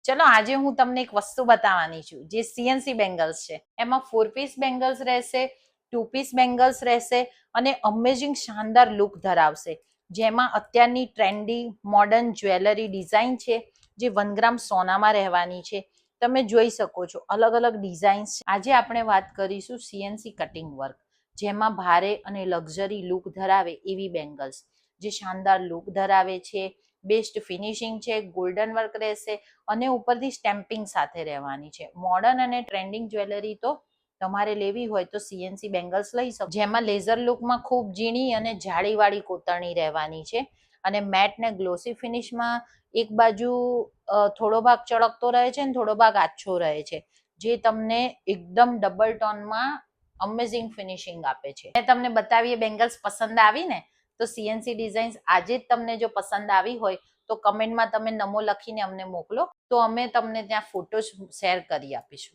ચલો આજે હું તમને એક વસ્તુ બતાવવાની છું જે સીએનસી બેંગલ્સ છે. એમાં 4 પીસ બેંગલ્સ રહેશે, 2 પીસ બેંગલ્સ રહેશે અને અમેઝિંગ શાનદાર લુક ધરાવશે. જેમાં અત્યારની ટ્રેન્ડી મોડર્ન જ્વેલરી ડિઝાઇન છે જે 1 ગ્રામ સોનામાં રહેવાની છે. તમે જોઈ શકો છો અલગ અલગ ડિઝાઇન્સ. આજે આપણે વાત કરીશું સીએનસી કટિંગ વર્ક, જેમાં ભારે અને લક્ઝરી લુક ધરાવે એવી બેંગલ્સ જે શાનદાર લુક ધરાવે છે, બેસ્ટ ફિનિશિંગ છે, ગોલ્ડન વર્ક રહેશે અને ઉપરથી સ્ટેમ્પિંગ સાથે રહેવાની છે. મોડર્ન અને ટ્રેન્ડિંગ જ્વેલરી તો તમારે લેવી હોય તો સીએનસી બેંગલ્સ લઈ શકો. જેમાં લેઝર લુકમાં ખૂબ ઝીણી અને જાળીવાળી કોતરણી રહેવાની છે અને મેટ ને ગ્લોસી ફિનિશમાં એક બાજુ થોડો ભાગ ચળકતો રહે છે અને થોડો ભાગ આછો રહે છે, જે તમને એકદમ ડબલ ટોનમાં અમેઝિંગ ફિનિશિંગ આપે છે. મેં તમને બતાવીએ બેંગલ્સ પસંદ આવી ને, તો સીએનસી ડિઝાઇન્સ આજે જ તમને જો પસંદ આવી હોય તો કમેન્ટમાં તમે નમો લખીને અમને મોકલો, તો અમે તમને ત્યાં ફોટોસ શેર કરી આપીશું.